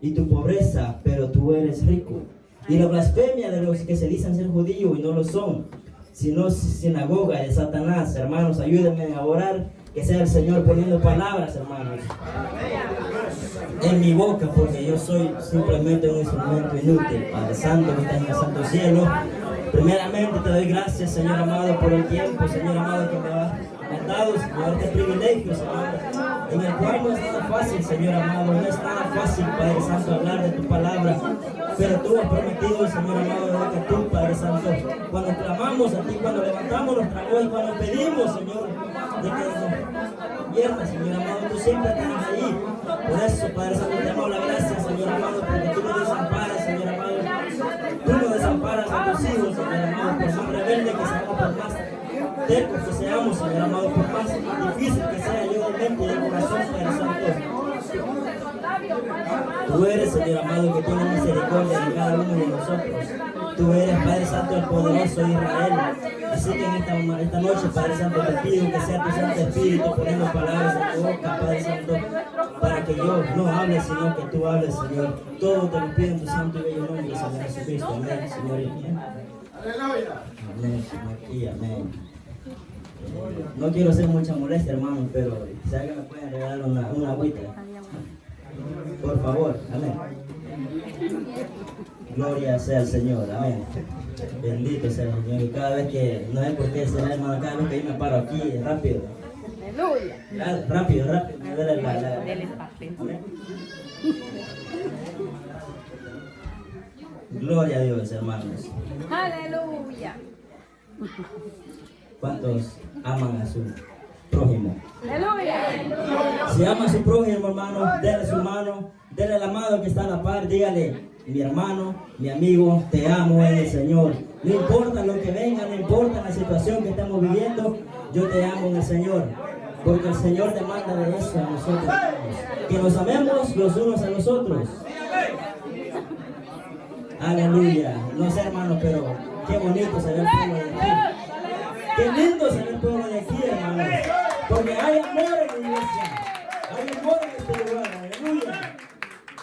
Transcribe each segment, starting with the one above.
y tu pobreza, pero tú eres rico. Y la blasfemia de los que se dicen ser judíos y no lo son, sino sinagoga de Satanás. Hermanos, ayúdenme a orar, que sea el Señor poniendo palabras, hermanos, en mi boca, porque yo soy simplemente un instrumento inútil. Padre Santo, que estás en el santo cielo, primeramente te doy gracias, Señor amado, por el tiempo, Señor amado, que me has dado, Señor, este privilegio, Señor, en el cual no es nada fácil, Señor amado, no es nada fácil, Padre Santo, hablar de tu palabra, pero tú has prometido, Señor amado, que tú, Padre Santo, cuando clamamos a ti, cuando levantamos nuestra voz, cuando pedimos, Señor, de que nos viernes, Señor amado, tú siempre estás ahí. Por eso, Padre Santo, te damos la gracia, Señor amado, porque tú no desamparas, Señor amado. Tú no desamparas a tus hijos, Señor amado, por más rebelde que seamos, por más tercos que seamos, Señor amado, por más difícil que sea yo de mente y de corazón, Padre Santo. Tú eres, Señor amado, que tiene misericordia de cada uno de nosotros. Tú eres, Padre Santo, el poderoso de Israel. Así que en esta noche, Padre Santo, te pido que sea tu Santo Espíritu poniendo palabras en tu boca, Padre Santo, para que yo no hable, sino que tú hables, Señor. Todo te lo pido en tu santo y bello nombre, Señor Jesucristo. Amén, Señor, y amén. Amén, Señor, y amén. No quiero hacer mucha molestia, hermano, pero si alguien me puede regalar una agüita, por favor. Amén. Gloria sea el Señor, amén. Bendito sea el Señor. Y cada vez que, no es porque será, hermano, cada vez que yo me paro aquí, rápido. Aleluya. Rápido, me duele la. Gloria a Dios, hermanos. Aleluya. ¿Cuántos aman a su prójimo? Aleluya. Si ama a su prójimo, hermano, déle su mano, déle la mano que está a la par, dígale: mi hermano, mi amigo, te amo en el Señor. No importa lo que venga, no importa la situación que estamos viviendo, yo te amo en el Señor. Porque el Señor demanda de eso a nosotros, hermanos, que nos amemos los unos a los otros. Aleluya. No sé, hermano, pero qué bonito se ve el pueblo de aquí. Qué lindo se ve el pueblo de aquí, hermanos. Porque hay amor en la iglesia. Hay amor en este lugar. Aleluya.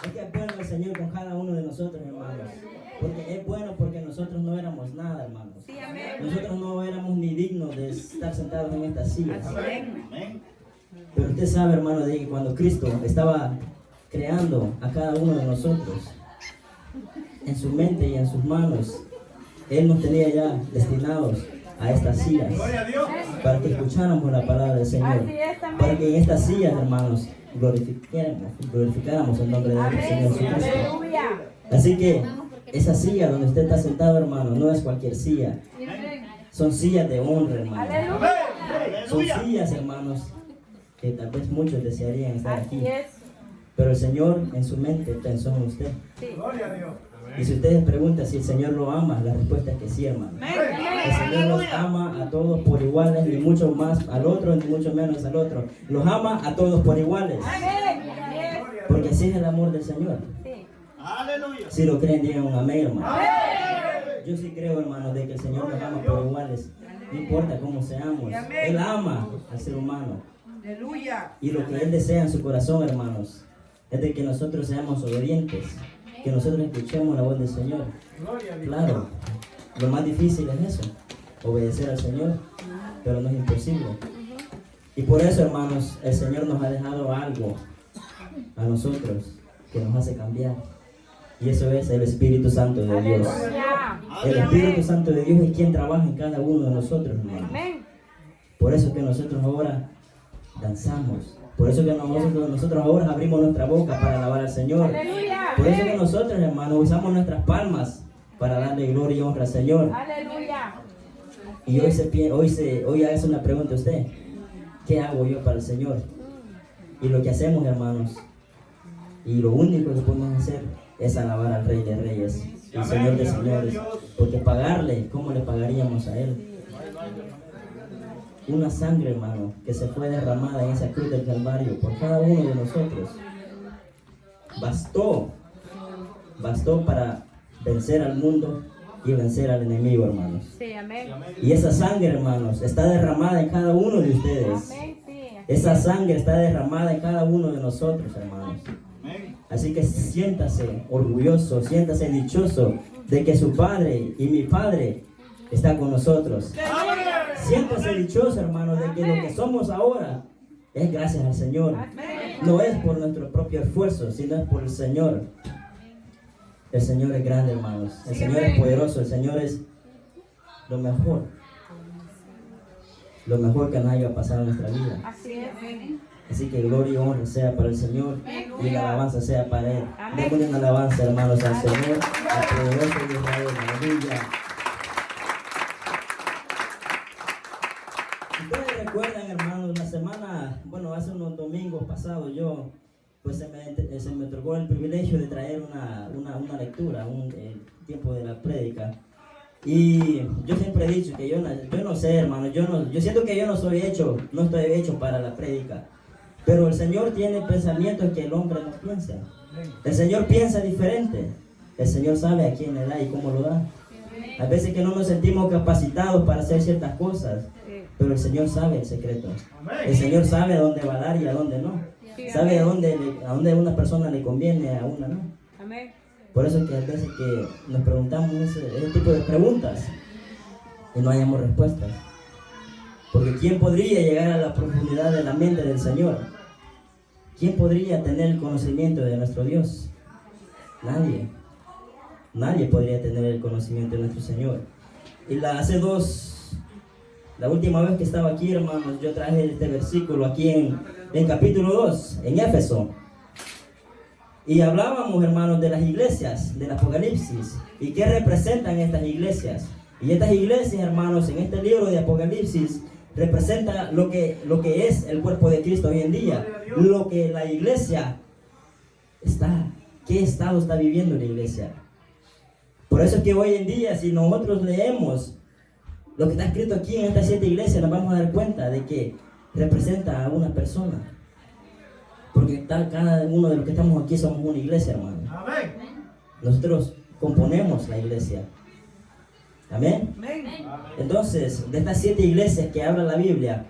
Es que es bueno el Señor con cada uno de nosotros, hermanos. Porque es bueno, porque nosotros no éramos nada, hermanos. Nosotros no éramos ni dignos de estar sentados en estas sillas. Pero usted sabe, hermano, de que cuando Cristo estaba creando a cada uno de nosotros, en su mente y en sus manos, Él nos tenía ya destinados a estas sillas para que escucháramos la palabra del Señor, para que en estas sillas, hermanos, glorificáramos el nombre de nuestro Señor Jesucristo. Así que esa silla donde usted está sentado, hermano, no es cualquier silla. Son sillas de honra, hermano. Son sillas, hermanos, que tal vez muchos desearían estar aquí. Pero el Señor en su mente pensó en usted. Y si ustedes preguntan si el Señor lo ama, la respuesta es que sí, hermano. El Señor los ama a todos por iguales, ni mucho más al otro, ni mucho menos al otro. Los ama a todos por iguales. Porque así es el amor del Señor. Si lo creen, digan un amén, hermano. Yo sí creo, hermano, de que el Señor nos ama por iguales. No importa cómo seamos. Él ama al ser humano. Y lo que Él desea en su corazón, hermanos, es de que nosotros seamos obedientes, que nosotros escuchemos la voz del Señor. Claro, lo más difícil es eso, obedecer al Señor, pero no es imposible. Y por eso, hermanos, el Señor nos ha dejado algo a nosotros que nos hace cambiar. Y eso es el Espíritu Santo de Dios. El Espíritu Santo de Dios es quien trabaja en cada uno de nosotros, hermanos. Por eso que nosotros ahora danzamos. Por eso que nosotros ahora abrimos nuestra boca para alabar al Señor. Por eso que nosotros, hermanos, usamos nuestras palmas para darle gloria y honra al Señor. Y hoy hace una pregunta a usted: ¿qué hago yo para el Señor? Y lo que hacemos, hermanos, y lo único que podemos hacer es alabar al Rey de Reyes, el Señor de Señores. Porque pagarle, ¿cómo le pagaríamos a Él? Una sangre, hermano, que se fue derramada en esa cruz del Calvario por cada uno de nosotros. Bastó para vencer al mundo y vencer al enemigo, hermanos. Sí, amén. Y esa sangre, hermanos, está derramada en cada uno de ustedes. Amén, sí. Esa sangre está derramada en cada uno de nosotros, hermanos. Así que siéntase orgulloso, siéntase dichoso de que su Padre y mi Padre está con nosotros. Siéntase dichoso, hermano, de que lo que somos ahora es gracias al Señor. No es por nuestro propio esfuerzo, sino es por el Señor. El Señor es grande, hermanos. El Señor es poderoso. El Señor es lo mejor. Lo mejor que nos haya pasado en nuestra vida. Así que gloria y honra sea para el Señor y la alabanza sea para Él. Démosle una alabanza, hermanos, al Señor, al poderoso de Israel. Aleluya. Ustedes recuerdan, hermanos, la semana, hace unos domingos pasados yo, pues se me otorgó el privilegio de traer una lectura, el tiempo de la prédica. Y yo siempre he dicho que yo no sé, hermano, yo siento que yo no estoy hecho para la prédica. Pero el Señor tiene pensamientos que el hombre no piensa. El Señor piensa diferente. El Señor sabe a quién le da y cómo lo da. Hay veces que no nos sentimos capacitados para hacer ciertas cosas, pero el Señor sabe el secreto. El Señor sabe a dónde va a dar y a dónde no. Sabe a dónde a una persona le conviene, a una no. Por eso es que hay veces que nos preguntamos ese tipo de preguntas y no hayamos respuestas. Porque ¿quién podría llegar a la profundidad de la mente del Señor? ¿Quién podría tener el conocimiento de nuestro Dios? Nadie. Nadie podría tener el conocimiento de nuestro Señor. Y la última vez que estaba aquí, hermanos, yo traje este versículo aquí en capítulo 2, en Éfeso. Y hablábamos, hermanos, de las iglesias del Apocalipsis. ¿Y qué representan estas iglesias? Y estas iglesias, hermanos, en este libro de Apocalipsis, representa lo que es el cuerpo de Cristo hoy en día. Lo que la iglesia está. ¿Qué estado está viviendo la iglesia? Por eso es que hoy en día, si nosotros leemos lo que está escrito aquí en estas 7 iglesias, nos vamos a dar cuenta de que representa a una persona. Porque cada uno de los que estamos aquí somos una iglesia, hermano. Amén. Nosotros componemos la iglesia. Amén. Entonces, de estas 7 iglesias que habla la Biblia,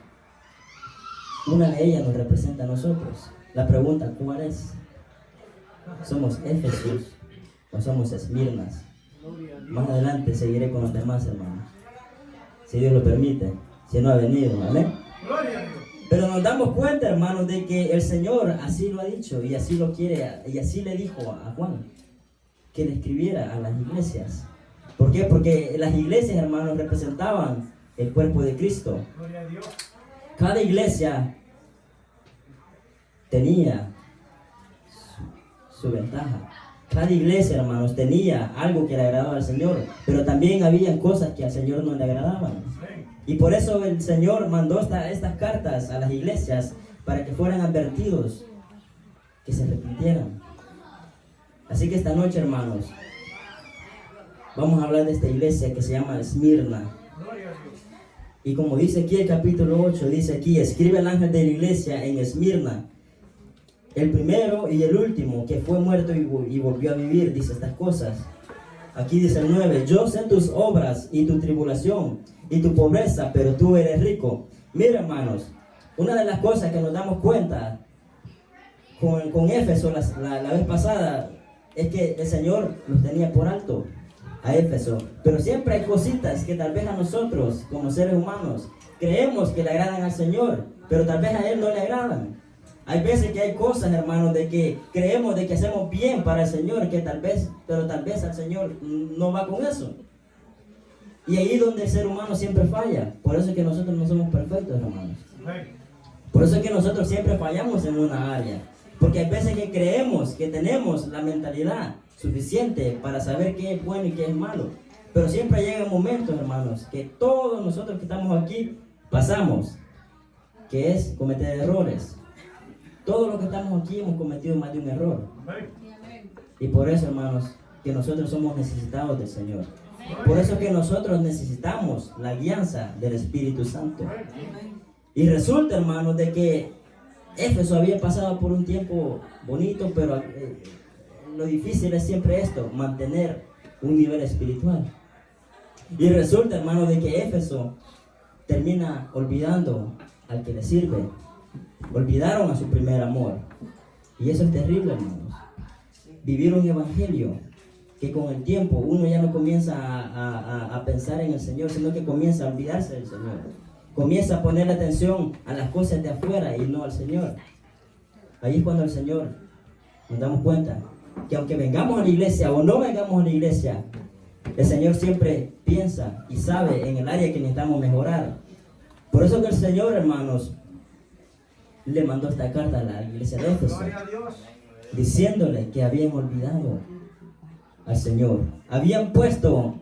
una de ellas nos representa a nosotros. La pregunta, ¿cuál es? ¿Somos Éfesos o somos Esmirnas? Más adelante seguiré con los demás, hermanos, si Dios lo permite, si no ha venido. Amén. Pero nos damos cuenta, hermanos, de que el Señor así lo ha dicho y así lo quiere, y así le dijo a Juan que le escribiera a las iglesias. ¿Por qué? Porque las iglesias, hermanos, representaban el cuerpo de Cristo. Cada iglesia tenía su ventaja. Cada iglesia, hermanos, tenía algo que le agradaba al Señor, pero también había cosas que al Señor no le agradaban. Y por eso el Señor mandó estas cartas a las iglesias para que fueran advertidos, que se arrepintieran. Así que esta noche, hermanos, vamos a hablar de esta iglesia que se llama Esmirna. Y como dice aquí el capítulo 8, dice aquí: escribe el ángel de la iglesia en Esmirna, el primero y el último, que fue muerto y volvió a vivir, dice estas cosas. Aquí dice el 9: yo sé tus obras y tu tribulación y tu pobreza, pero tú eres rico. Mira, hermanos, una de las cosas que nos damos cuenta con Éfeso la vez pasada es que el Señor los tenía por alto a Éfeso, pero siempre hay cositas que tal vez a nosotros como seres humanos creemos que le agradan al Señor, pero tal vez a Él no le agradan. Hay veces que hay cosas, hermanos, de que creemos de que hacemos bien para el Señor, pero tal vez al Señor no va con eso. Y ahí es donde el ser humano siempre falla. Por eso es que nosotros no somos perfectos, hermanos. Por eso es que nosotros siempre fallamos en una área. Porque hay veces que creemos que tenemos la mentalidad suficiente para saber qué es bueno y qué es malo. Pero siempre llegan momentos, hermanos, que todos nosotros que estamos aquí pasamos, que es cometer errores. Todos los que estamos aquí hemos cometido más de un error. Y por eso, hermanos, que nosotros somos necesitados del Señor. Por eso que nosotros necesitamos la guianza del Espíritu Santo. Y resulta, hermanos, de que Éfeso había pasado por un tiempo bonito, pero lo difícil es siempre esto, mantener un nivel espiritual. Y resulta, hermanos, de que Éfeso termina olvidando al que le sirve. Olvidaron a su primer amor. Y eso es terrible, hermanos. vivir un evangelio que con el tiempo uno ya no comienza a pensar en el Señor, sino que comienza a olvidarse del Señor. Comienza a poner atención a las cosas de afuera y no al Señor. Ahí es cuando el Señor nos damos cuenta que aunque vengamos a la iglesia o no vengamos a la iglesia, el Señor siempre piensa y sabe en el área que necesitamos mejorar. Por eso que el Señor, hermanos, le mandó esta carta a la iglesia de Éfeso, diciéndole que habían olvidado al Señor. Habían puesto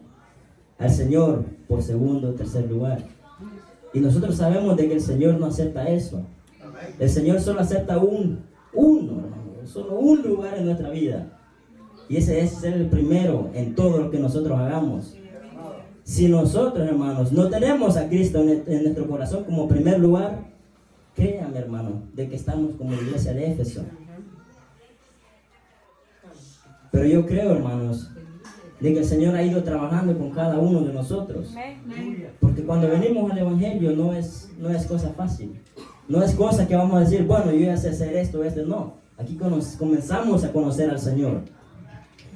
al Señor por segundo o tercer lugar. Y nosotros sabemos de que el Señor no acepta eso. El Señor solo acepta solo un lugar en nuestra vida. Y ese es ser el primero en todo lo que nosotros hagamos. Si nosotros, hermanos, no tenemos a Cristo en nuestro corazón como primer lugar, créanme, hermano, de que estamos como la iglesia de Éfeso. Pero yo creo, hermanos, de que el Señor ha ido trabajando con cada uno de nosotros. Porque cuando venimos al Evangelio no es cosa fácil. No es cosa que vamos a decir, bueno, yo ya sé hacer esto, no. Aquí comenzamos a conocer al Señor.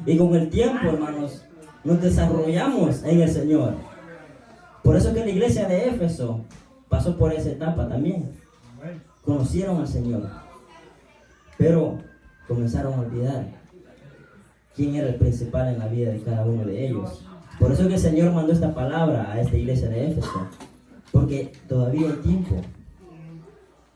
Y con el tiempo, hermanos, nos desarrollamos en el Señor. Por eso que la iglesia de Éfeso pasó por esa etapa también. Conocieron al Señor, pero comenzaron a olvidar quién era el principal en la vida de cada uno de ellos. Por eso que el Señor mandó esta palabra a esta iglesia de Éfeso, porque todavía hay tiempo.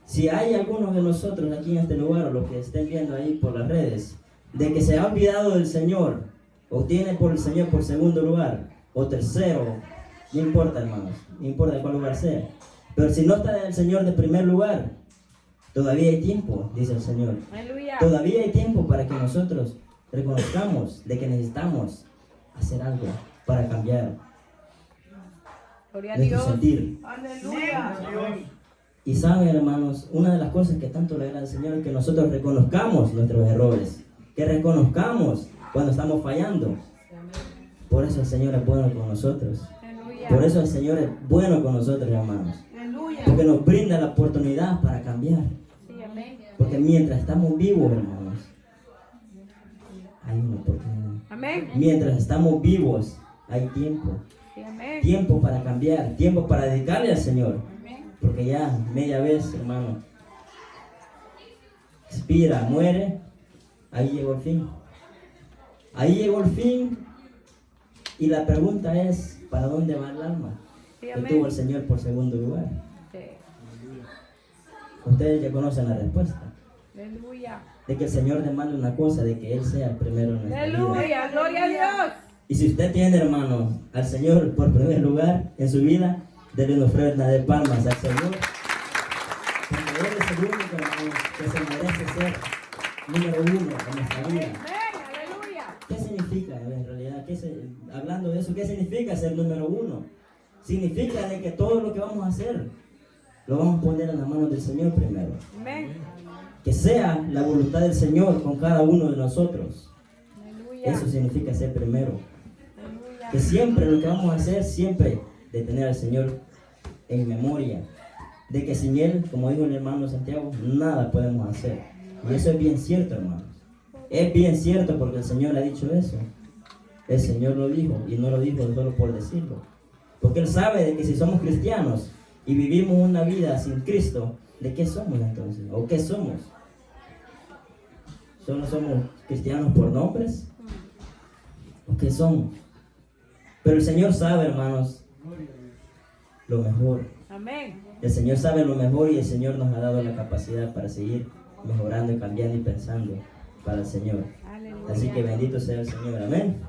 Si hay algunos de nosotros aquí en este lugar, o los que estén viendo ahí por las redes, de que se ha olvidado del Señor, o tiene por el Señor por segundo lugar, o tercero, no importa, hermanos, no importa cuál lugar sea, pero si no está el Señor de primer lugar, todavía hay tiempo, dice el Señor. Aleluya. Todavía hay tiempo para que nosotros reconozcamos de que necesitamos hacer algo para cambiar nuestro sentir. Aleluya. Y saben, hermanos, una de las cosas que tanto le agrada al Señor es que nosotros reconozcamos nuestros errores, que reconozcamos cuando estamos fallando. Por eso el Señor es bueno con nosotros. Por eso el Señor es bueno con nosotros, hermanos. Porque nos brinda la oportunidad para cambiar. Porque mientras estamos vivos, hermanos, hay una oportunidad. Mientras estamos vivos, hay tiempo. Tiempo para cambiar, tiempo para dedicarle al Señor. Porque ya media vez, hermano, expira, muere, ahí llegó el fin. Ahí llegó el fin. Y la pregunta es, ¿para dónde va el alma que tuvo el Señor por segundo lugar? Ustedes ya conocen la respuesta. Aleluya. De que el Señor demanda una cosa, de que Él sea el primero en nuestra vida. Aleluya, gloria a Dios. Y si usted tiene, hermano, al Señor por primer lugar en su vida, denle una ofrenda de palmas al Señor. Porque Él es el único, hermano, que se merece ser número uno en nuestra vida. Aleluya. ¿Qué significa, en realidad? Hablando de eso, ¿qué significa ser número uno? Significa de que todo lo que vamos a hacer lo vamos a poner en las manos del Señor primero. Amén. Que sea la voluntad del Señor con cada uno de nosotros. Aleluya. Eso significa ser primero. Aleluya. Que siempre lo que vamos a hacer, siempre de tener al Señor en memoria. De que sin Él, como dijo el hermano Santiago, nada podemos hacer. Y eso es bien cierto, hermanos. Es bien cierto porque el Señor ha dicho eso. El Señor lo dijo y no lo dijo solo por decirlo. Porque Él sabe de que si somos cristianos y vivimos una vida sin Cristo, ¿de qué somos entonces? ¿O qué somos? ¿Solo somos cristianos por nombres? ¿O qué somos? Pero el Señor sabe, hermanos, lo mejor. Amén. El Señor sabe lo mejor y el Señor nos ha dado la capacidad para seguir mejorando y cambiando y pensando para el Señor. Aleluya. Así que bendito sea el Señor. Amén.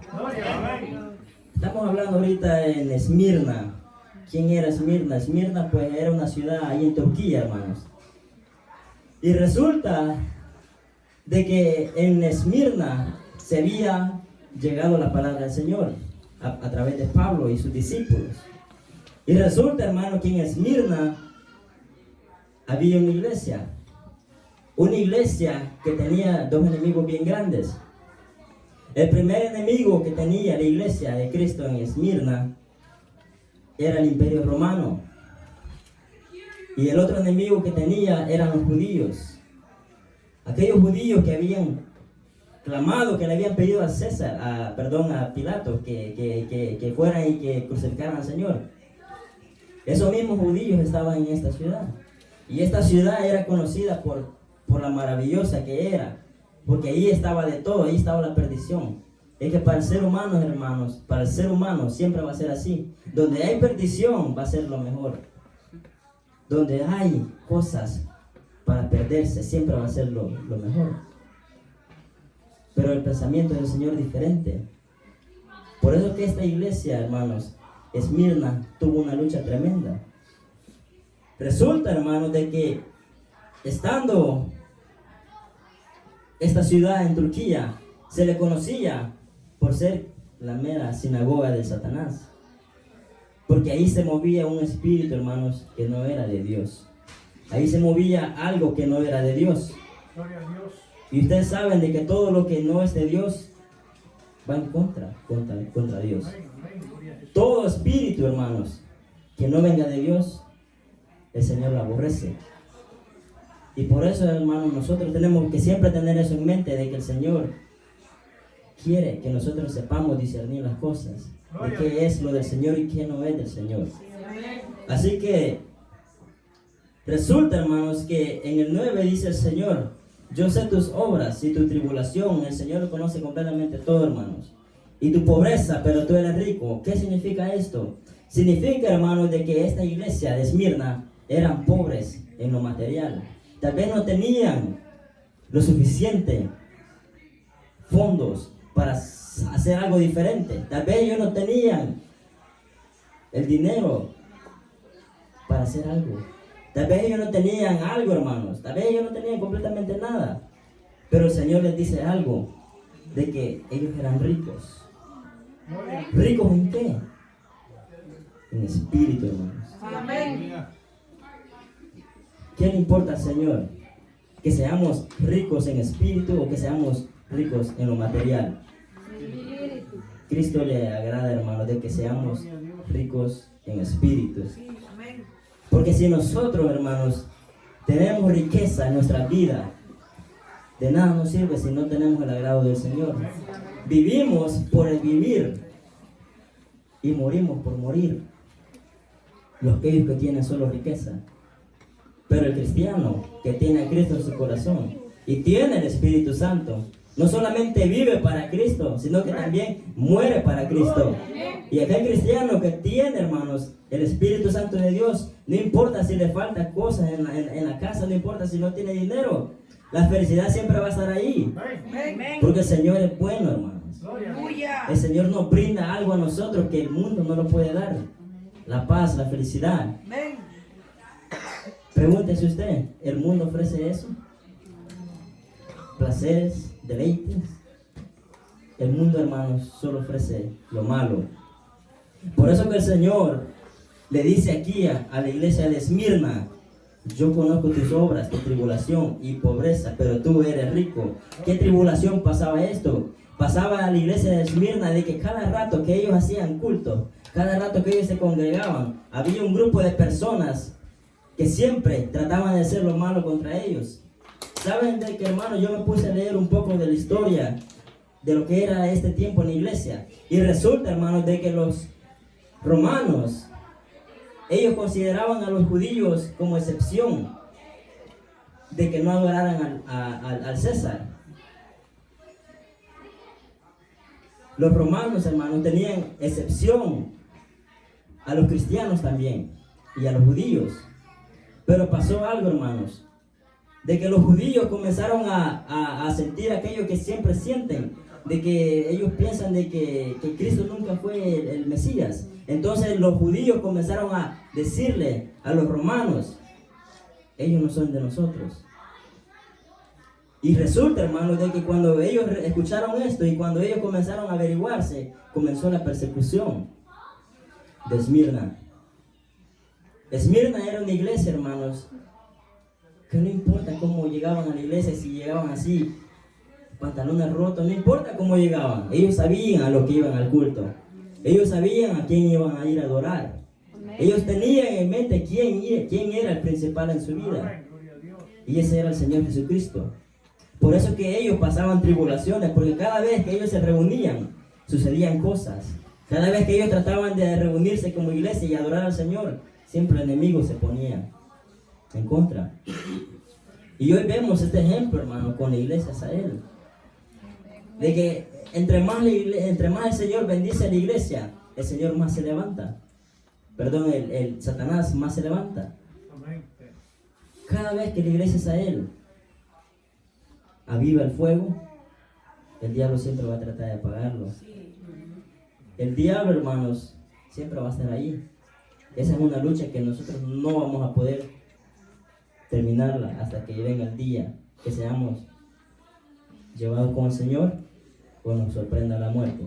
Estamos hablando ahorita en Esmirna. ¿Quién era Esmirna? Esmirna pues era una ciudad ahí en Turquía, hermanos. Y resulta de que en Esmirna se había llegado la palabra del Señor a través de Pablo y sus discípulos. Y resulta, hermano, que en Esmirna había una iglesia que tenía dos enemigos bien grandes. El primer enemigo que tenía la iglesia de Cristo en Esmirna era el Imperio Romano. Y el otro enemigo que tenía eran los judíos. Aquellos judíos que habían clamado, que le habían pedido a César, a Pilato, que fueran y que crucificaran al Señor. Esos mismos judíos estaban en esta ciudad. Y esta ciudad era conocida por la maravillosa que era, porque ahí estaba de todo, ahí estaba la perdición. Es que para el ser humano, hermanos, para el ser humano siempre va a ser así. Donde hay perdición va a ser lo mejor. Donde hay cosas para perderse, siempre va a ser lo mejor. Pero el pensamiento del Señor es diferente. Por eso que esta iglesia, hermanos, Esmirna, tuvo una lucha tremenda. Resulta, hermanos, de que estando esta ciudad en Turquía, se le conocía por ser la mera sinagoga de Satanás. Porque ahí se movía un espíritu, hermanos, que no era de Dios. Ahí se movía algo que no era de Dios. Gloria a Dios. Y ustedes saben de que todo lo que no es de Dios va en contra Dios. Todo espíritu, hermanos, que no venga de Dios, el Señor lo aborrece. Y por eso, hermanos, nosotros tenemos que siempre tener eso en mente, de que el Señor quiere que nosotros sepamos discernir las cosas, de qué es lo del Señor y qué no es del Señor. Así que resulta, hermanos, que en el 9 dice el Señor: yo sé tus obras y tu tribulación. El Señor lo conoce completamente todo, hermanos. Y tu pobreza, pero tú eres rico. ¿Qué significa esto? Significa, hermanos, de que esta iglesia de Esmirna eran pobres en lo material. Tal vez no tenían lo suficiente fondos para hacer algo diferente. Tal vez ellos no tenían el dinero para hacer algo. Tal vez ellos no tenían algo, hermanos. Tal vez ellos no tenían completamente nada. Pero el Señor les dice algo, de que ellos eran ricos. ¿Ricos en qué? En espíritu, hermanos. Amén. ¿Qué le importa al Señor? ¿Que seamos ricos en espíritu o que seamos ricos en lo material? Cristo le agrada, hermanos, de que seamos ricos en espíritu. Porque si nosotros, hermanos, tenemos riqueza en nuestra vida, de nada nos sirve si no tenemos el agrado del Señor. Vivimos por el vivir y morimos por morir. Los que tienen solo riqueza. Pero el cristiano que tiene a Cristo en su corazón y tiene el Espíritu Santo, no solamente vive para Cristo, sino que también muere para Cristo. Y aquel cristiano que tiene, hermanos, el Espíritu Santo de Dios, no importa si le faltan cosas en la casa, no importa si no tiene dinero, la felicidad siempre va a estar ahí. Porque el Señor es bueno, hermanos. El Señor nos brinda algo a nosotros que el mundo no lo puede dar. La paz, la felicidad. Pregúntese usted, ¿el mundo ofrece eso? Placeres, deleites. El mundo, hermanos, solo ofrece lo malo. Por eso que el Señor le dice aquí a la iglesia de Esmirna: yo conozco tus obras, tu tribulación y pobreza, pero tú eres rico. ¿Qué tribulación pasaba esto? Pasaba a la iglesia de Esmirna de que cada rato que ellos hacían culto, cada rato que ellos se congregaban, había un grupo de personas que siempre trataban de hacer lo malo contra ellos. ¿Saben de que, hermano? Yo me puse a leer un poco de la historia de lo que era este tiempo en la iglesia. Y resulta, hermanos, de que los romanos, ellos consideraban a los judíos como excepción de que no adoraran al César. Los romanos, hermanos, tenían excepción a los cristianos también y a los judíos. Pero pasó algo, hermanos, de que los judíos comenzaron a sentir aquello que siempre sienten, de que ellos piensan de que Cristo nunca fue el Mesías. Entonces los judíos comenzaron a decirle a los romanos: ellos no son de nosotros. Y resulta, hermanos, de que cuando ellos escucharon esto y cuando ellos comenzaron a averiguarse, comenzó la persecución de Esmirna. Esmirna era una iglesia, hermanos, que no importa cómo llegaban a la iglesia, si llegaban así, pantalones rotos, no importa cómo llegaban. Ellos sabían a lo que iban al culto. Ellos sabían a quién iban a ir a adorar. Ellos tenían en mente quién era el principal en su vida. Y ese era el Señor Jesucristo. Por eso que ellos pasaban tribulaciones, porque cada vez que ellos se reunían, sucedían cosas. Cada vez que ellos trataban de reunirse como iglesia y adorar al Señor, siempre el enemigo se ponía en contra. Y hoy vemos este ejemplo, hermano, con la iglesia Sahel. De que entre más el Señor bendice a la iglesia, el Señor más se levanta. Perdón, el Satanás más se levanta. Cada vez que la iglesia Sahel aviva el fuego, el diablo siempre va a tratar de apagarlo. El diablo, hermanos, siempre va a estar ahí. Esa es una lucha que nosotros no vamos a poder terminarla hasta que venga el día que seamos llevados con el Señor o nos sorprenda la muerte.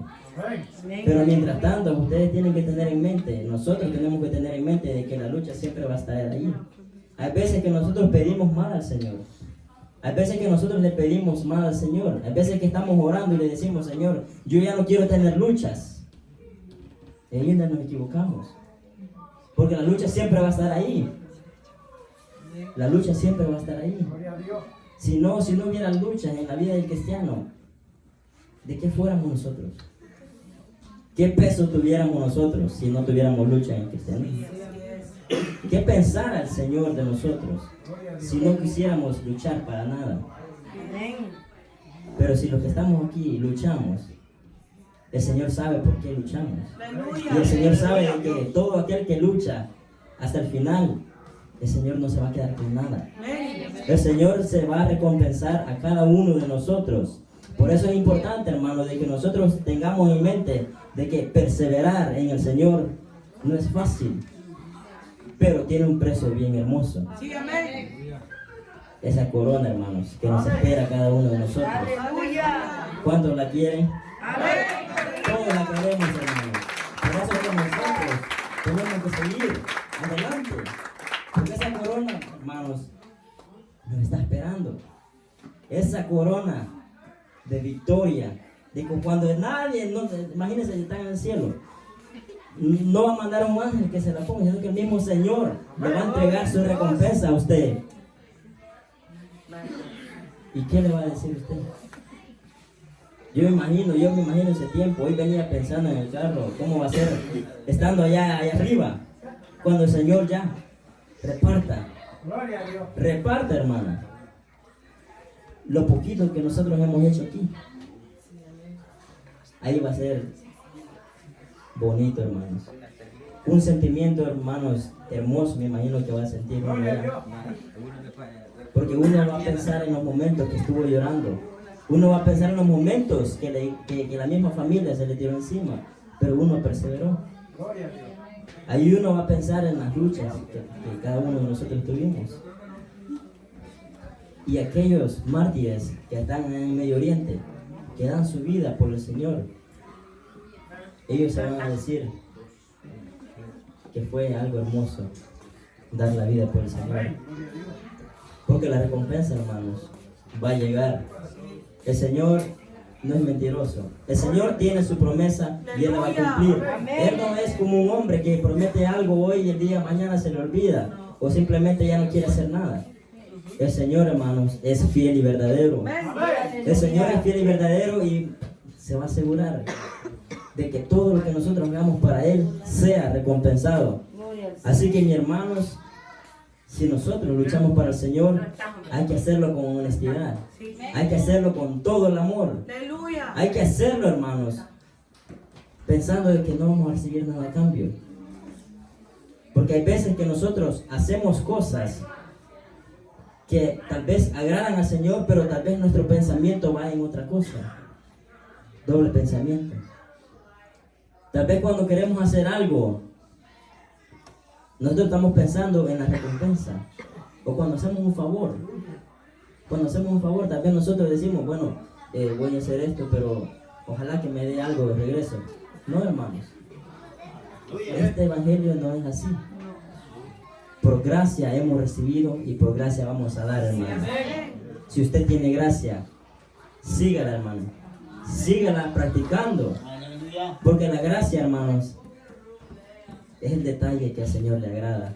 Pero mientras tanto, ustedes tienen que tener en mente, nosotros tenemos que tener en mente de que la lucha siempre va a estar ahí. Hay veces que nosotros pedimos mal al Señor. Hay veces que nosotros le pedimos mal al Señor. Hay veces que estamos orando y le decimos, Señor, yo ya no quiero tener luchas. Y ahí nos equivocamos. Porque la lucha siempre va a estar ahí. La lucha siempre va a estar ahí. Si no hubiera luchas en la vida del cristiano, ¿de qué fuéramos nosotros? ¿Qué peso tuviéramos nosotros si no tuviéramos lucha en el cristianismo? ¿Qué pensara el Señor de nosotros si no quisiéramos luchar para nada? Pero si los que estamos aquí luchamos, el Señor sabe por qué luchamos. Y el Señor sabe de que todo aquel que lucha hasta el final, el Señor no se va a quedar con nada. El Señor se va a recompensar a cada uno de nosotros. Por eso es importante, hermano, de que nosotros tengamos en mente de que perseverar en el Señor no es fácil, pero tiene un precio bien hermoso. Esa corona, hermanos, que nos espera a cada uno de nosotros. ¿Cuántos la quieren? Todos la queremos, hermanos. Por eso que nosotros tenemos que seguir adelante. Porque esa corona, hermanos, nos está esperando. Esa corona de victoria, de cuando nadie, imagínense si están en el cielo, no va a mandar a un ángel que se la ponga, sino que el mismo Señor le va a entregar su recompensa a usted. ¿Y qué le va a decir usted? Yo me imagino ese tiempo. Hoy venía pensando en el carro, cómo va a ser estando allá arriba, cuando el Señor ya reparta, hermana, lo poquito que nosotros hemos hecho aquí. Ahí va a ser bonito, hermanos. Un sentimiento, hermanos, hermoso, me imagino que va a sentir uno allá. Porque uno va a pensar en los momentos que estuvo llorando. Uno va a pensar en los momentos que la misma familia se le tiró encima, pero uno perseveró. Ahí uno va a pensar en las luchas que cada uno de nosotros tuvimos. Y aquellos mártires que están en el Medio Oriente, que dan su vida por el Señor, ellos se van a decir que fue algo hermoso dar la vida por el Señor. Porque la recompensa, hermanos, va a llegar. El Señor no es mentiroso. El Señor tiene su promesa y Él la va a cumplir. Él no es como un hombre que promete algo hoy y el día de mañana se le olvida o simplemente ya no quiere hacer nada. El Señor, hermanos, es fiel y verdadero. El Señor es fiel y verdadero y se va a asegurar de que todo lo que nosotros hagamos para Él sea recompensado. Así que, mis hermanos, si nosotros luchamos para el Señor, hay que hacerlo con honestidad. Hay que hacerlo con todo el amor. Hay que hacerlo, hermanos, pensando de que no vamos a recibir nada a cambio. Porque hay veces que nosotros hacemos cosas que tal vez agradan al Señor, pero tal vez nuestro pensamiento va en otra cosa. Doble pensamiento. Tal vez cuando queremos hacer algo, nosotros estamos pensando en la recompensa. O cuando hacemos un favor. Cuando hacemos un favor, tal vez nosotros decimos, bueno, voy a hacer esto, pero ojalá que me dé algo de regreso. No, hermanos. Este evangelio no es así. Por gracia hemos recibido y por gracia vamos a dar, hermano. Si usted tiene gracia, sígala, hermano. Sígala practicando. Porque la gracia, hermanos, es el detalle que al Señor le agrada.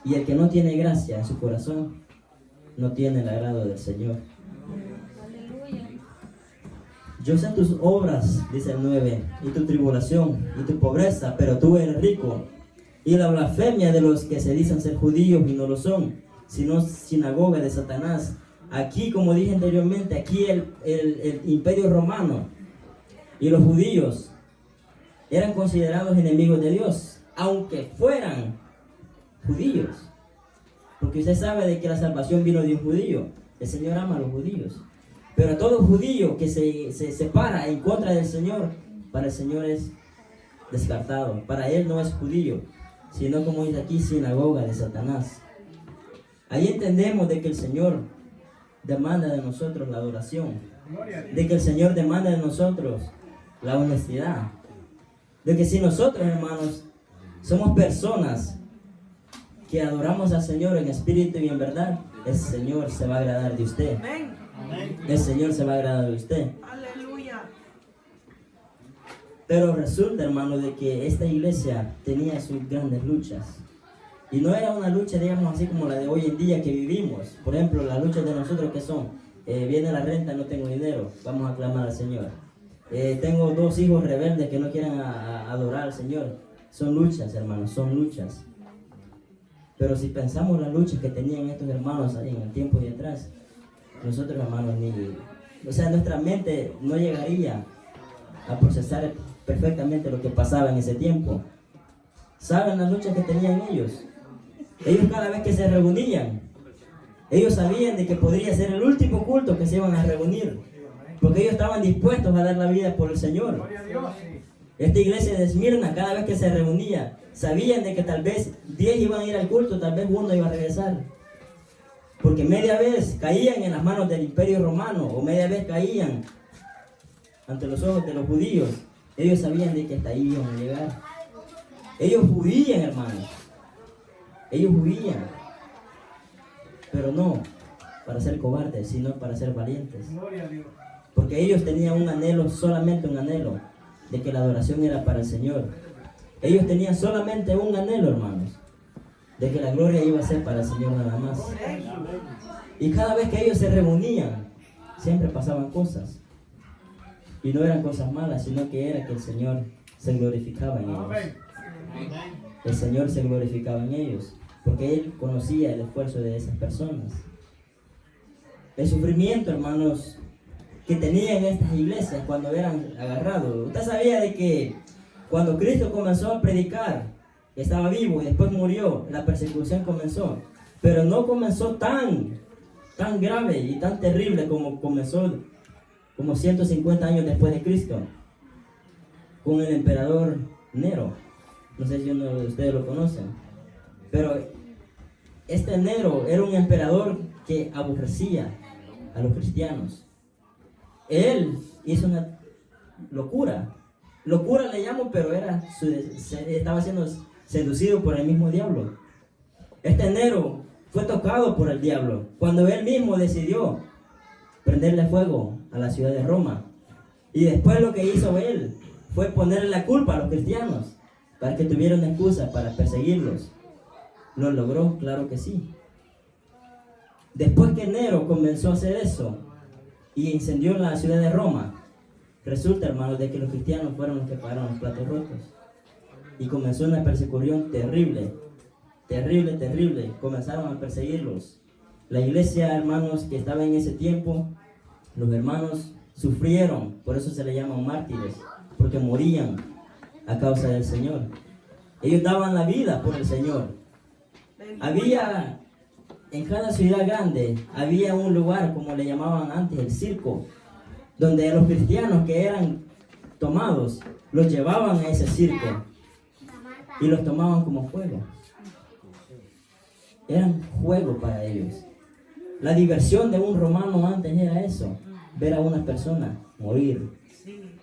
Y el que no tiene gracia en su corazón, no tiene el agrado del Señor. Yo sé tus obras, dice el 9, y tu tribulación y tu pobreza, pero tú eres rico. Y la blasfemia de los que se dicen ser judíos y no lo son, sino sinagoga de Satanás. Aquí, como dije anteriormente, aquí el imperio romano y los judíos eran considerados enemigos de Dios, aunque fueran judíos. Porque usted sabe de que la salvación vino de un judío. El Señor ama a los judíos. Pero todo judío que se separa en contra del Señor, para el Señor es descartado. Para Él no es judío, sino, como dice aquí, sinagoga de Satanás. Ahí entendemos de que el Señor demanda de nosotros la adoración. De que el Señor demanda de nosotros la honestidad. De que si nosotros, hermanos, somos personas que adoramos al Señor en espíritu y en verdad, el Señor se va a agradar de usted. El Señor se va a agradar de usted. Aleluya. Pero resulta, hermano, de que esta iglesia tenía sus grandes luchas. Y no era una lucha, digamos así, como la de hoy en día que vivimos. Por ejemplo, las luchas de nosotros que son, viene la renta, no tengo dinero, vamos a clamar al Señor. Tengo 2 hijos rebeldes que no quieren adorar al Señor. Son luchas, hermanos, son luchas. Pero si pensamos las luchas que tenían estos hermanos ahí en el tiempo de atrás, nosotros, hermanos, nuestra mente no llegaría a procesar perfectamente lo que pasaba en ese tiempo. ¿Saben las luchas que tenían ellos? Ellos cada vez que se reunían, ellos sabían de que podría ser el último culto que se iban a reunir, porque ellos estaban dispuestos a dar la vida por el Señor. Esta iglesia de Esmirna, cada vez que se reunía, sabían de que tal vez 10 iban a ir al culto, tal vez 1 iba a regresar. Porque media vez caían en las manos del imperio romano, o media vez caían ante los ojos de los judíos. Ellos sabían de que hasta ahí iban a llegar. Ellos huían, hermanos. Ellos huían. Pero no para ser cobardes, sino para ser valientes. Porque ellos tenían un anhelo, solamente un anhelo, de que la adoración era para el Señor. Ellos tenían solamente un anhelo, hermanos, de que la gloria iba a ser para el Señor nada más. Y cada vez que ellos se reunían, siempre pasaban cosas. Y no eran cosas malas, sino que era que el Señor se glorificaba en ellos. El Señor se glorificaba en ellos, porque Él conocía el esfuerzo de esas personas. El sufrimiento, hermanos, que tenían estas iglesias cuando eran agarrados. Usted sabía de que cuando Cristo comenzó a predicar, estaba vivo y después murió, la persecución comenzó. Pero no comenzó tan grave y tan terrible como comenzó como 150 años después de Cristo, con el emperador Nero. No sé si uno de ustedes lo conocen, pero este Nero era un emperador que aborrecía a los cristianos. Él hizo una locura le llamo, pero estaba siendo seducido por el mismo diablo. Este Nero fue tocado por el diablo cuando él mismo decidió prenderle fuego a la ciudad de Roma. Y después lo que hizo él fue ponerle la culpa a los cristianos para que tuvieran una excusa para perseguirlos. ¿Lo logró? Claro que sí. Después que Nero comenzó a hacer eso y incendió la ciudad de Roma, resulta, hermanos, de que los cristianos fueron los que pagaron los platos rotos. Y comenzó una persecución terrible. Comenzaron a perseguirlos. La iglesia, hermanos, que estaba en ese tiempo, los hermanos sufrieron, por eso se le llaman mártires, porque morían a causa del Señor. Ellos daban la vida por el Señor. Había, en cada ciudad grande, había un lugar, como le llamaban antes, el circo, donde los cristianos que eran tomados, los llevaban a ese circo y los tomaban como juego. Eran juego para ellos. La diversión de un romano antes era eso, ver a una persona morir.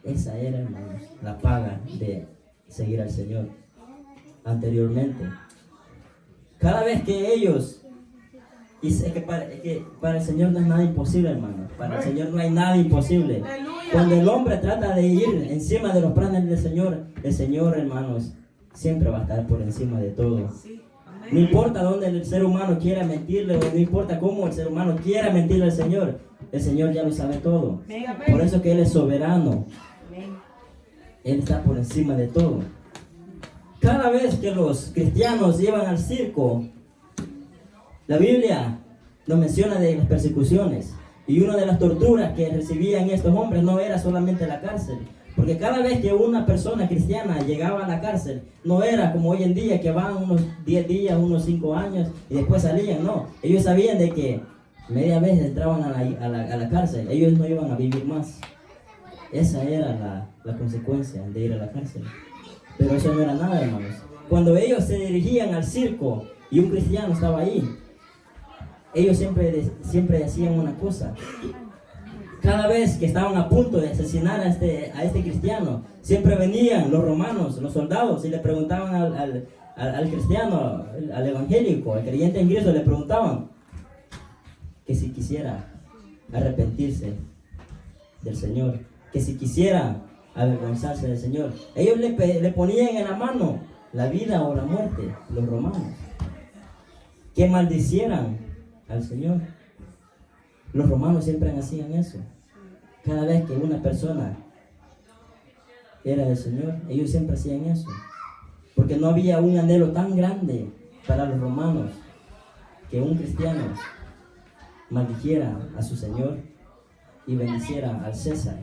Esa era, hermanos, la paga de seguir al Señor anteriormente. Cada vez que ellos, y es que para el Señor no es nada imposible, hermano. Para el Señor no hay nada imposible. Cuando el hombre trata de ir encima de los planes del Señor, el Señor, hermanos, siempre va a estar por encima de todo. No importa dónde el ser humano quiera mentirle, o no importa cómo el ser humano quiera mentirle al Señor, el Señor ya lo sabe todo. Por eso que Él es soberano. Él está por encima de todo. Cada vez que los cristianos iban al circo, la Biblia nos menciona de las persecuciones. Y una de las torturas que recibían estos hombres no era solamente la cárcel. Porque cada vez que una persona cristiana llegaba a la cárcel, no era como hoy en día que van unos 10 días, unos 5 años y después salían. No, ellos sabían de que media vez entraban a la cárcel, ellos no iban a vivir más. Esa era la consecuencia de ir a la cárcel. Pero eso no era nada, hermanos. Cuando ellos se dirigían al circo y un cristiano estaba ahí, ellos siempre decían una cosa. Cada vez que estaban a punto de asesinar a este cristiano, siempre venían los romanos, los soldados, y le preguntaban al cristiano, al evangélico, al creyente en Cristo, le preguntaban que si quisiera arrepentirse del Señor, que si quisiera avergonzarse del Señor. Ellos le ponían en la mano la vida o la muerte, los romanos, que maldicieran al Señor. Los romanos siempre hacían eso. Cada vez que una persona era del Señor, ellos siempre hacían eso. Porque no había un anhelo tan grande para los romanos que un cristiano maldijera a su Señor y bendiciera al César.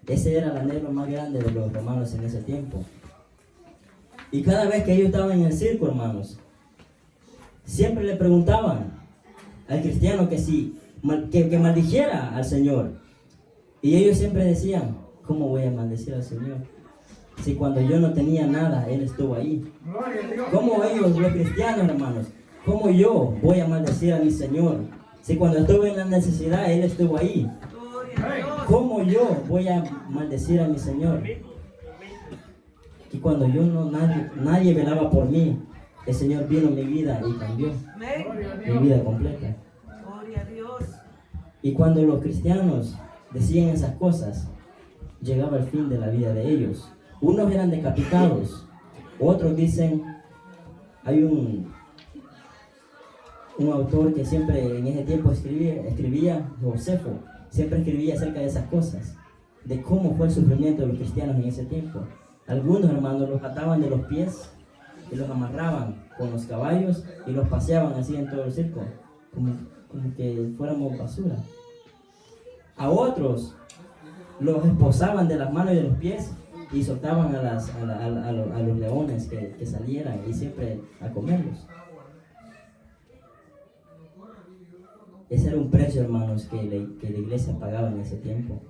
Ese era el anhelo más grande de los romanos en ese tiempo. Y cada vez que ellos estaban en el circo, hermanos, siempre le preguntaban al cristiano que maldijera al Señor. Y ellos siempre decían, ¿cómo voy a maldecir al Señor? Si cuando yo no tenía nada, Él estuvo ahí. ¿Cómo ellos, los cristianos, hermanos, cómo yo voy a maldecir a mi Señor? Si cuando estuve en la necesidad, Él estuvo ahí. ¿Cómo yo voy a maldecir a mi Señor? Y cuando nadie velaba por mí, el Señor vino en mi vida y cambió mi vida completa. Y cuando los cristianos decían esas cosas, llegaba el fin de la vida de ellos. Unos eran decapitados, otros dicen, hay un autor que siempre en ese tiempo escribía, Josefo, siempre escribía acerca de esas cosas, de cómo fue el sufrimiento de los cristianos en ese tiempo. Algunos hermanos los ataban de los pies y los amarraban con los caballos y los paseaban así en todo el circo, como que fuéramos basura. A otros los esposaban de las manos y de los pies y soltaban a los leones que salieran y siempre a comerlos. Ese era un precio, hermanos, que la iglesia pagaba en ese tiempo.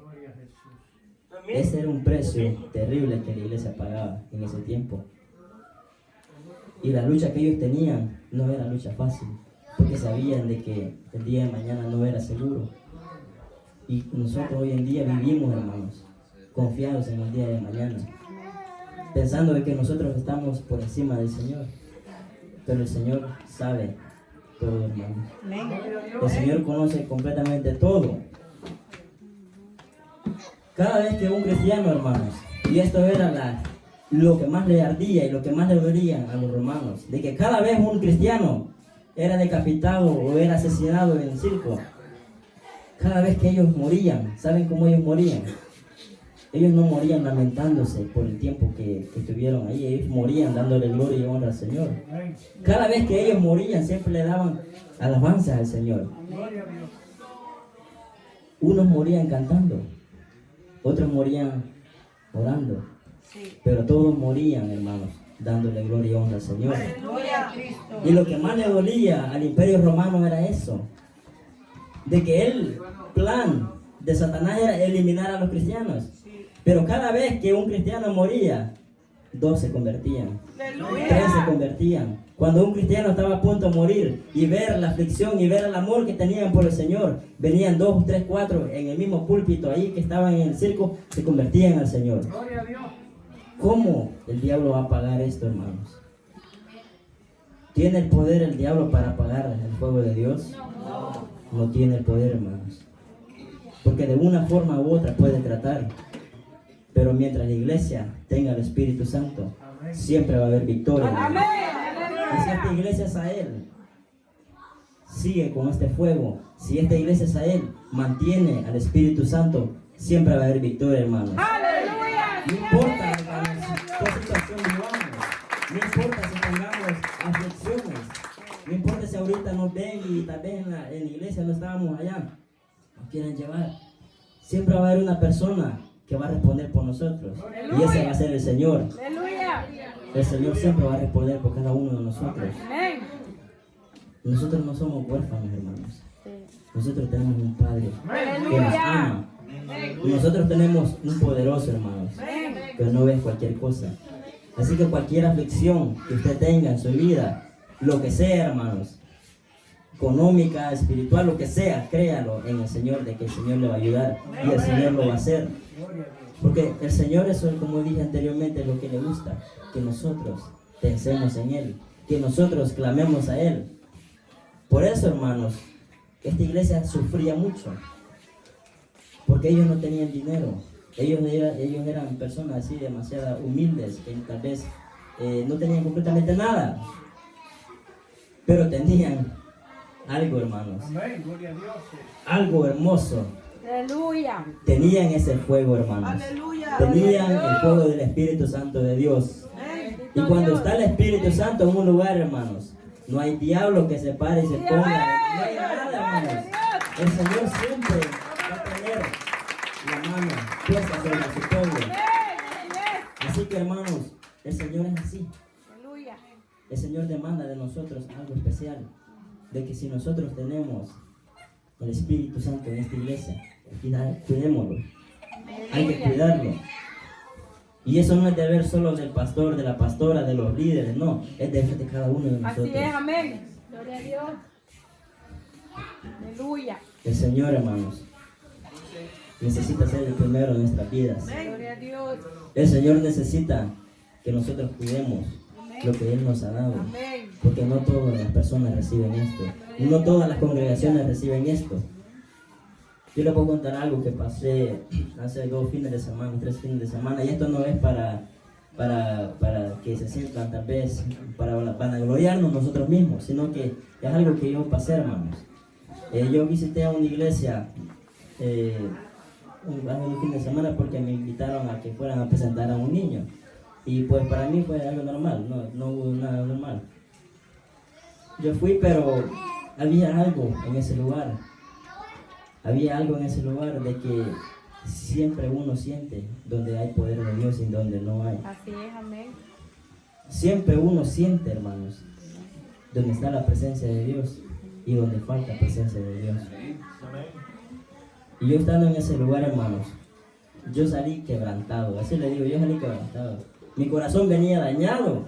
Ese era un precio terrible que la iglesia pagaba en ese tiempo. Y la lucha que ellos tenían no era lucha fácil, porque sabían de que el día de mañana no era seguro. Y nosotros hoy en día vivimos, hermanos, confiados en el día de mañana, pensando de que nosotros estamos por encima del Señor. Pero el Señor sabe todo, hermanos. El Señor conoce completamente todo. Cada vez que un cristiano, hermanos, y esto era lo que más le ardía y lo que más le dolía a los romanos, de que cada vez un cristiano era decapitado o era asesinado en el circo, cada vez que ellos morían, ¿saben cómo ellos morían? Ellos no morían lamentándose por el tiempo que estuvieron ahí, ellos morían dándole gloria y honra al Señor. Cada vez que ellos morían, siempre le daban alabanza al Señor. Unos morían cantando, otros morían orando, pero todos morían, hermanos, dándole gloria y honra al Señor. Y lo que más le dolía al imperio romano era eso, de que el plan de Satanás era eliminar a los cristianos. Pero cada vez que un cristiano moría, 2 se convertían, 3 se convertían. Cuando un cristiano estaba a punto de morir y ver la aflicción y ver el amor que tenían por el Señor, venían 2, 3, 4 en el mismo púlpito ahí que estaban en el circo, se convertían al Señor. ¿Cómo el diablo va a apagar esto, hermanos? ¿Tiene el poder el diablo para apagar el fuego de Dios? No tiene el poder, hermanos. Porque de una forma u otra puede tratar. Pero mientras la iglesia tenga el Espíritu Santo, siempre va a haber victoria. si esta iglesia es a Él, sigue con este fuego. Si esta iglesia es a Él, mantiene al Espíritu Santo, siempre va a haber victoria, hermanos. Aleluya. No importa, hermanos, qué situación vivamos. No importa si tengamos aflicciones. No importa si ahorita nos ven y tal vez en la iglesia no estábamos allá. Nos quieren llevar. Siempre va a haber una persona que va a responder por nosotros. Y ese va a ser el Señor. Aleluya. El Señor siempre va a responder por cada uno de nosotros. Amén. Nosotros no somos huérfanos, hermanos. Nosotros tenemos un Padre que nos Aleluya. ama. Y nosotros tenemos un poderoso, hermanos, Amén. que no ve cualquier cosa. Así que cualquier aflicción que usted tenga en su vida, lo que sea, hermanos, económica, espiritual, lo que sea, créalo en el Señor, de que el Señor le va a ayudar y el Señor lo va a hacer. Porque el Señor, eso, como dije anteriormente, es lo que le gusta, que nosotros pensemos en Él, que nosotros clamemos a Él. Por eso, hermanos, esta iglesia sufría mucho, porque ellos no tenían dinero. Ellos eran personas así demasiado humildes, que tal vez no tenían completamente nada, pero tenían algo, hermanos, algo hermoso. Aleluya. Tenían ese fuego, hermanos. Tenían el fuego del Espíritu Santo de Dios. Y cuando está el Espíritu Santo en un lugar, hermanos, no hay diablo que se pare y se ponga. No hay nada, hermanos. El Señor siempre va a tener la mano puesta sobre su pueblo. Así que, hermanos, el Señor es así. Aleluya. El Señor demanda de nosotros algo especial. De que si nosotros tenemos el Espíritu Santo en esta iglesia, cuidémoslo. Hay que cuidarlo. Y eso no es deber solo del pastor, de la pastora, de los líderes, no. Es deber de cada uno de nosotros. Así es, amén. Gloria a Dios. Aleluya. El Señor, hermanos, necesita ser el primero en nuestras vidas. Gloria a Dios. El Señor necesita que nosotros cuidemos lo que Él nos ha dado. Amén. Porque no todas las personas reciben esto. Y no todas las congregaciones reciben esto. Yo les puedo contar algo que pasé hace 2 fines de semana, 3 fines de semana. Y esto no es para que se sientan tal vez, para vanagloriarnos nosotros mismos, sino que es algo que yo pasé, hermanos. Yo visité a una iglesia hace 2 fines de semana porque me invitaron a que fueran a presentar a un niño. Y pues para mí fue algo normal, no hubo nada normal. Yo fui, pero había algo en ese lugar. Había algo en ese lugar de que siempre uno siente donde hay poder de Dios y donde no hay. Así es, amén. Siempre uno siente, hermanos, donde está la presencia de Dios y donde falta presencia de Dios. Y yo estando en ese lugar, hermanos, yo salí quebrantado. Así le digo, yo salí quebrantado. Mi corazón venía dañado.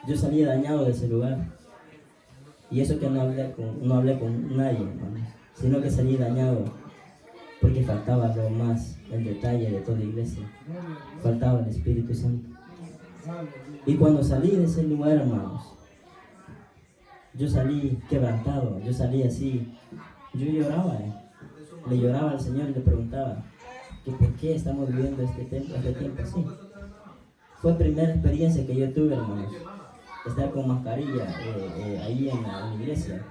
Yo salí dañado de ese lugar. Y eso que no hablé con nadie, hermanos, sino que salí dañado porque faltaba lo más, el detalle de toda la iglesia. Faltaba el Espíritu Santo. Y cuando salí de ese lugar, hermanos, yo salí quebrantado, yo salí así. Yo lloraba, le lloraba al Señor y le preguntaba que por qué estamos viviendo este tiempo así. Fue la primera experiencia que yo tuve, hermanos, estar con mascarilla ahí en la iglesia.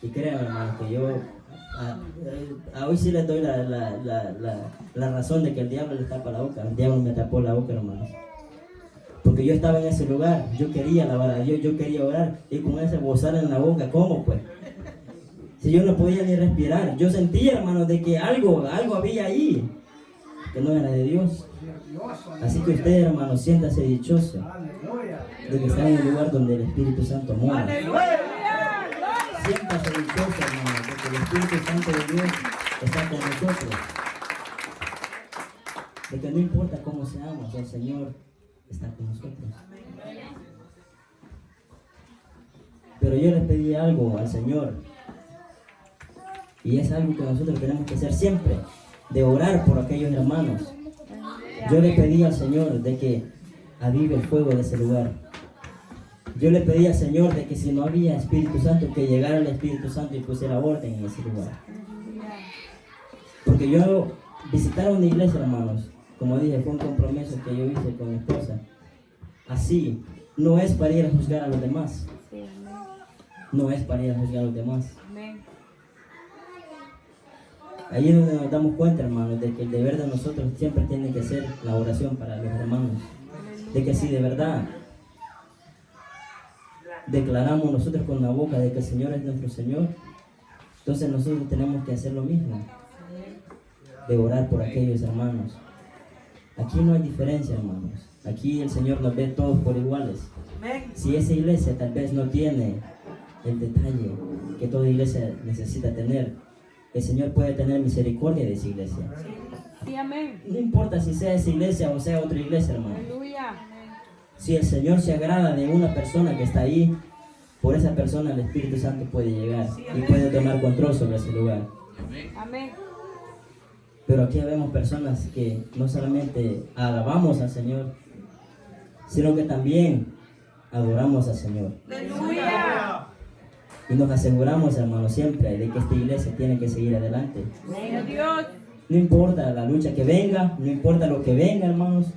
Y créanme, hermanos, que yo hoy sí les doy la razón de que el diablo le tapa la boca. El diablo me tapó la boca, hermanos, porque yo estaba en ese lugar, yo quería alabar a Dios, yo quería orar, y con ese bozal en la boca, ¿cómo pues? Si yo no podía ni respirar, yo sentía, hermanos, de que algo había ahí que no era de Dios. Así que usted, hermanos, siéntase dichoso de que está en un lugar donde el Espíritu Santo mora. Siéntase dichoso, hermanos, de que el Espíritu Santo de Dios está con nosotros. De que no importa cómo seamos, el Señor está con nosotros. Pero yo les pedí algo al Señor, y es algo que nosotros tenemos que hacer siempre, de orar por aquellos hermanos. Yo le pedí al Señor de que avive el fuego de ese lugar. Yo le pedí al Señor de que si no había Espíritu Santo, que llegara el Espíritu Santo y pusiera orden en ese lugar. Porque yo visitar una iglesia, hermanos, como dije, fue un compromiso que yo hice con mi esposa. Así, no es para ir a juzgar a los demás. Sí, amén. No es para ir a juzgar a los demás. Amén. Ahí es donde nos damos cuenta, hermanos, de que el deber de nosotros siempre tiene que ser la oración para los hermanos. De que si de verdad declaramos nosotros con la boca de que el Señor es nuestro Señor, entonces nosotros tenemos que hacer lo mismo, de orar por aquellos hermanos. Aquí no hay diferencia, hermanos. Aquí el Señor nos ve todos por iguales. Si esa iglesia tal vez no tiene el detalle que toda iglesia necesita tener, el Señor puede tener misericordia de esa iglesia. Sí, amén. No importa si sea esa iglesia o sea otra iglesia, hermano. Aleluya. Si el Señor se agrada de una persona que está ahí, por esa persona el Espíritu Santo puede llegar y puede tomar control sobre ese lugar. Amén. Pero aquí vemos personas que no solamente alabamos al Señor, sino que también adoramos al Señor. Aleluya. Y nos aseguramos, hermanos, siempre de que esta iglesia tiene que seguir adelante. Gloria a Dios. No importa la lucha que venga, no importa lo que venga, hermanos,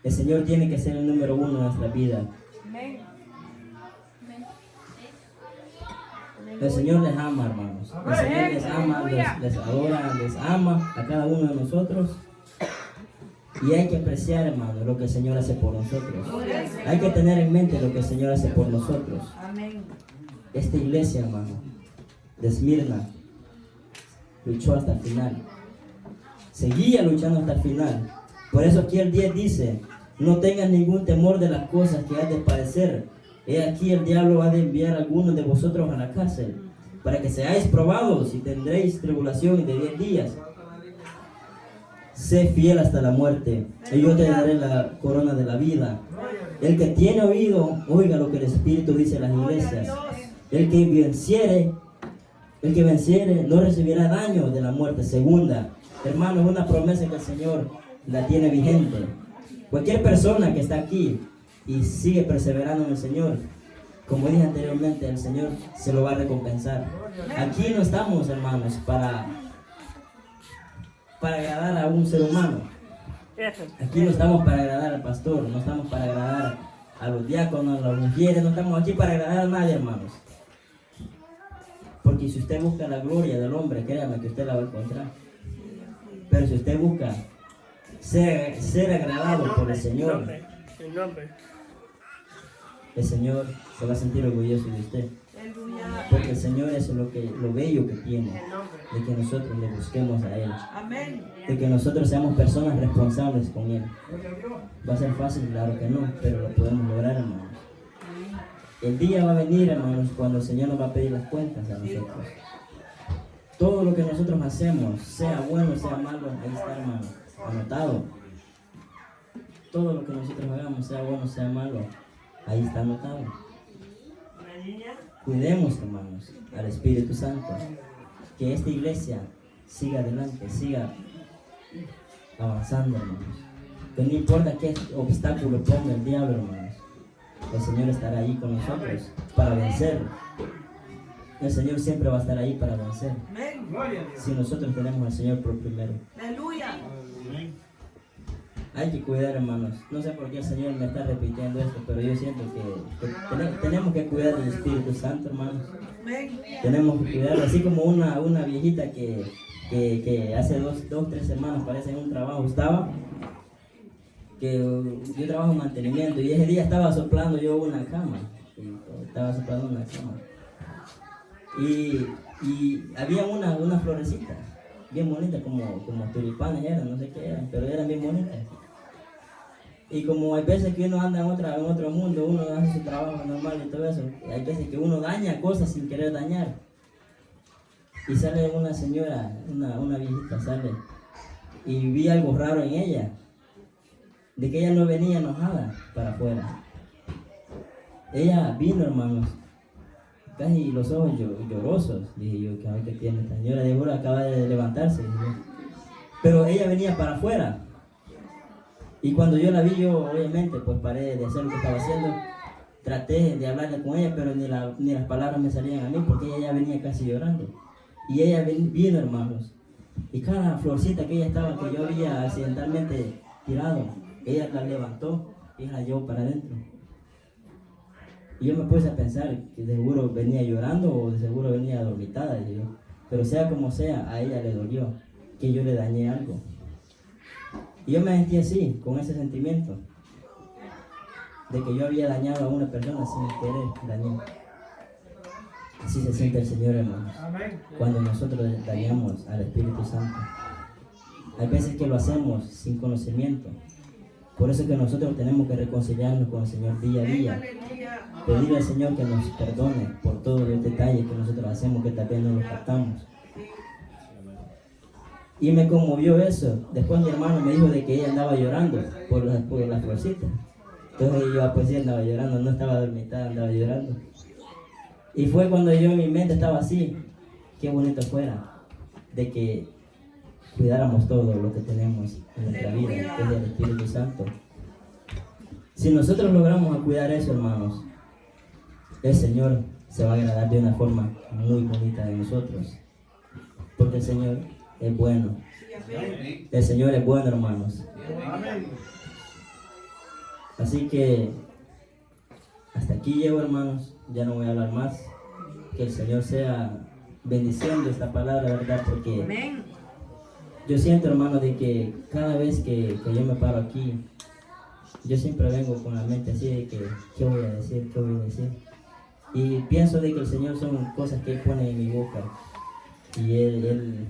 el Señor tiene que ser el número uno en nuestra vida. Amén. El Señor les ama, hermanos. El Señor les ama, les adora, les ama a cada uno de nosotros. Y hay que apreciar, hermanos, lo que el Señor hace por nosotros. Hay que tener en mente lo que el Señor hace por nosotros. Amén. Esta iglesia, hermano, de Esmirna, luchó hasta el final. Seguía luchando hasta el final. Por eso aquí el 10 dice: no tengas ningún temor de las cosas que has de padecer. He aquí el diablo ha de enviar a algunos de vosotros a la cárcel, para que seáis probados y tendréis tribulación de 10 días. Sé fiel hasta la muerte, y yo te daré la corona de la vida. El que tiene oído, oiga lo que el Espíritu dice a las iglesias. El que venciere no recibirá daño de la muerte segunda. Hermano, es una promesa que el Señor la tiene vigente. Cualquier persona que está aquí y sigue perseverando en el Señor, como dije anteriormente, el Señor se lo va a recompensar. Aquí no estamos, hermanos, para agradar a un ser humano. Aquí no estamos para agradar al pastor, no estamos para agradar a los diáconos, a las mujeres, no estamos aquí para agradar a nadie, hermanos. Porque si usted busca la gloria del hombre, créame que usted la va a encontrar. Pero si usted busca ser agradado por el Señor, el Señor se va a sentir orgulloso de usted. Porque el Señor es lo bello que tiene, de que nosotros le busquemos a Él. De que nosotros seamos personas responsables con Él. ¿Va a ser fácil? Claro que no, pero lo podemos lograr, hermanos. El día va a venir, hermanos, cuando el Señor nos va a pedir las cuentas a nosotros. Todo lo que nosotros hacemos, sea bueno, sea malo, ahí está, hermano, anotado. Todo lo que nosotros hagamos, sea bueno, sea malo, ahí está anotado. Cuidemos, hermanos, al Espíritu Santo. Que esta iglesia siga adelante, siga avanzando, hermanos. Que no importa qué obstáculo ponga el diablo, hermanos, el Señor estará ahí con nosotros para vencer. El Señor siempre va a estar ahí para vencer. Si nosotros tenemos al Señor por primero. Aleluya. Hay que cuidar, hermanos. No sé por qué el Señor me está repitiendo esto, pero yo siento que tenemos que cuidar del Espíritu Santo, hermanos. Tenemos que cuidarlo. Así como una viejita que hace 3 semanas, parece, en un trabajo estaba, que yo trabajo en mantenimiento, y ese día estaba soplando yo una cama. Y había una florecita bien bonita, como tulipanes eran, no sé qué eran, pero eran bien bonitas. Y como hay veces que uno anda en otro mundo, uno hace su trabajo normal y todo eso, y hay veces que uno daña cosas sin querer dañar. Y sale una señora, una viejita sale, y vi algo raro en ella, de que ella no venía enojada para afuera. Ella vino, hermanos, casi los ojos llorosos. Dije yo, ¿qué tiene esta señora? De seguro acaba de levantarse. Pero ella venía para afuera. Y cuando yo la vi, yo obviamente pues paré de hacer lo que estaba haciendo. Traté de hablarle con ella, pero ni las palabras me salían a mí, porque ella ya venía casi llorando. Y ella vino, hermanos. Y cada florcita que ella estaba, que yo había accidentalmente tirado, ella la levantó y la llevó para adentro. Y yo me puse a pensar que de seguro venía llorando o de seguro venía dormitada, dije yo. Pero sea como sea, a ella le dolió que yo le dañé algo. Y yo me sentí así, con ese sentimiento de que yo había dañado a una persona sin querer dañar. Así se siente el Señor, hermanos, cuando nosotros dañamos al Espíritu Santo. Hay veces que lo hacemos sin conocimiento. Por eso es que nosotros tenemos que reconciliarnos con el Señor día a día. Pedirle al Señor que nos perdone por todos los detalles que nosotros hacemos que tal vez no los captamos. Y me conmovió eso. Después mi hermano me dijo de que ella andaba llorando por las florcitas. Entonces yo, pues sí, andaba llorando, no estaba dormitada, andaba llorando. Y fue cuando yo en mi mente estaba así, qué bonito fuera de que cuidáramos todo lo que tenemos en nuestra vida, que es el Espíritu Santo. Si nosotros logramos cuidar eso, hermanos, el Señor se va a agradar de una forma muy bonita de nosotros. Porque el Señor es bueno. El Señor es bueno, hermanos. Así que hasta aquí llego, hermanos. Ya no voy a hablar más. Que el Señor sea bendiciendo esta palabra, ¿verdad? Porque yo siento, hermanos, de que cada vez que yo me paro aquí, yo siempre vengo con la mente así de que, ¿qué voy a decir? ¿Qué voy a decir? Y pienso de que el Señor son cosas que Él pone en mi boca. Y Él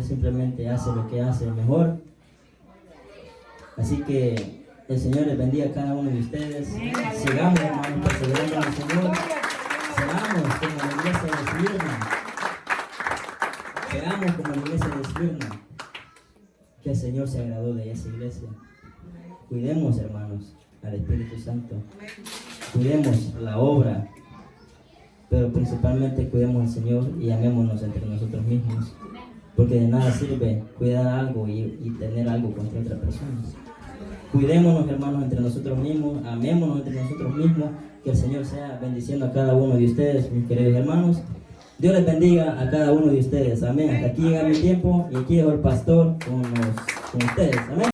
simplemente hace lo que hace mejor. Así que el Señor les bendiga a cada uno de ustedes. Sigamos, hermanos, perseverando al Señor. Seamos como la iglesia de Esmirna. Seamos como la iglesia de Esmirna. Que el Señor se agradó de esa iglesia. Cuidemos, hermanos, al Espíritu Santo. Cuidemos la obra. Pero principalmente cuidemos al Señor y amémonos entre nosotros mismos. Porque de nada sirve cuidar algo y tener algo contra otra persona. Cuidémonos, hermanos, entre nosotros mismos, amémonos entre nosotros mismos, que el Señor sea bendiciendo a cada uno de ustedes, mis queridos hermanos. Dios les bendiga a cada uno de ustedes, amén. Hasta aquí llega mi tiempo y aquí llegó el pastor con ustedes, amén.